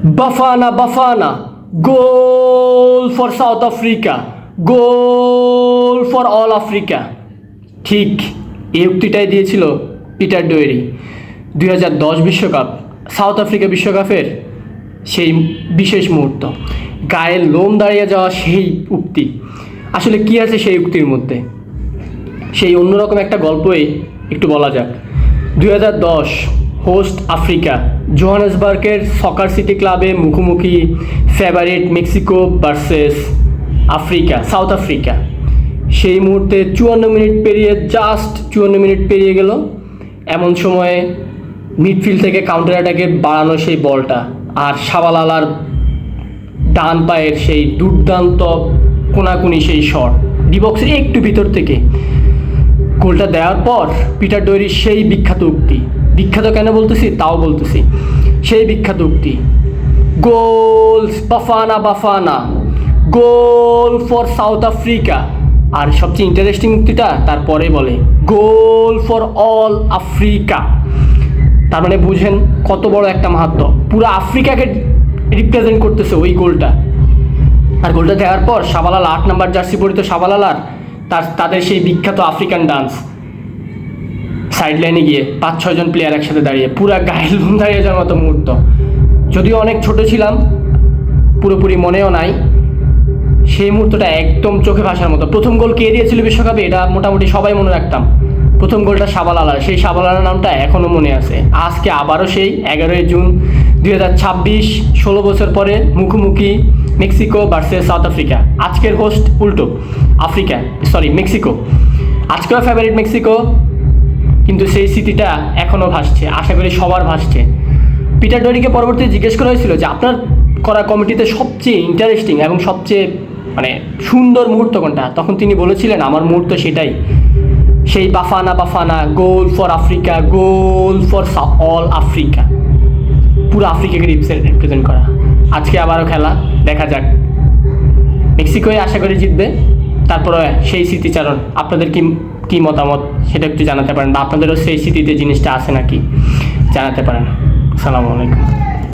বাফানা Bafana, goal for South Africa, goal for all Africa. ঠিক এই উক্তিটাই দিয়েছিল পিটার ডোয়েরি 2010 বিশ্বকাপ, সাউথ আফ্রিকা বিশ্বকাপের সেই বিশেষ মুহূর্ত। গায়ের লোম দাঁড়িয়ে যাওয়া সেই উক্তি। আসলে কি আছে সেই উক্তির মধ্যে, সেই অন্যরকম একটা গল্পই একটু বলা যাক। 2010 হোস্ট আফ্রিকা, জোহানেসবার্গের সকার সিটি ক্লাবে মুখোমুখি favourite Mexico versus Africa, south Africa. সেই মুহূর্তে 54 মিনিট পেরিয়ে, জাস্ট 54 মিনিট পেরিয়ে গেল, এমন সময়ে মিডফিল্ড থেকে কাউন্টার অ্যাটাকে বাড়ানো সেই বলটা, আর শাবালালার ডান পায়ের সেই দুর্দান্ত কোনাকুনি সেই শট, ডিবক্সের একটু ভিতর থেকে গোলটা দেওয়ার পর পিটার ডোয়েরির সেই বিখ্যাত উক্তি, বিখ্যাত কেন বলতেছি তাও বলতেছি, সেই বিখ্যাত উক্তি, গোল বাফানা Bafana, goal for South Africa. আর সবচেয়ে ইন্টারেস্টিং উক্তিটা তারপরে বলে, গোল ফর অল আফ্রিকা। তার মানে বুঝেন কত বড় একটা মাহাত্ম্য, পুরো আফ্রিকাকে রিপ্রেজেন্ট করতেছে ওই গোলটা। আর গোলটা দেওয়ার পর শাবালাল 8 নম্বর জার্সি পরিত শাবালালার তাদের সেই বিখ্যাত আফ্রিকান ডান্স, সাইড লাইনে গিয়ে 5-6 জন প্লেয়ার একসাথে দাঁড়িয়ে, পুরা গায়ের লোম দাঁড়িয়ে যাওয়ার মতো মুহূর্ত। যদিও অনেক ছোট ছিলাম, পুরোপুরি মনেও নাই, সেই মুহূর্তটা একদম চোখে ভাসার মতো। প্রথম গোল কে দিয়েছিল বিশ্বকাপে এটা মোটামুটি সবাই মনে রাখতাম, প্রথম গোলটা শাবালালার। সেই শাবালালার নামটা এখনও মনে আছে। আজকে আবারও সেই 11 জুন 2026, 16 বছর পরে মুখোমুখি মেক্সিকো ভার্সেস সাউথ আফ্রিকা। আজকের হোস্ট উল্টো আফ্রিকা, মেক্সিকো। আজকেও ফেভারিট মেক্সিকো, কিন্তু সেই স্মৃতিটা এখনও ভাসছে, আশা করি সবার ভাসছে। পিটার ডোয়েরিকে পরবর্তীতে জিজ্ঞেস করা হয়েছিল যে আপনার করা কমিটিতে সবচেয়ে ইন্টারেস্টিং এবং সবচেয়ে সুন্দর মুহূর্ত কোনটা, তখন তিনি বলেছিলেন আমার মুহূর্ত সেটাই, সেই Bafana Bafana, goal for Africa, goal for all Africa, পুরো আফ্রিকাকে রিপ্রেজেন্ট করা। আজকে আবারও খেলা, দেখা যাক। মেক্সিকোয় আশা করি জিতবে। তারপরে সেই স্মৃতিচারণ, আপনাদের কি মতামত সেটা একটু জানাতে পারেন, বা আপনাদেরও সেই স্মৃতিতে জিনিসটা আছে নাকি জানাতে পারেন। আসসালামু আলাইকুম।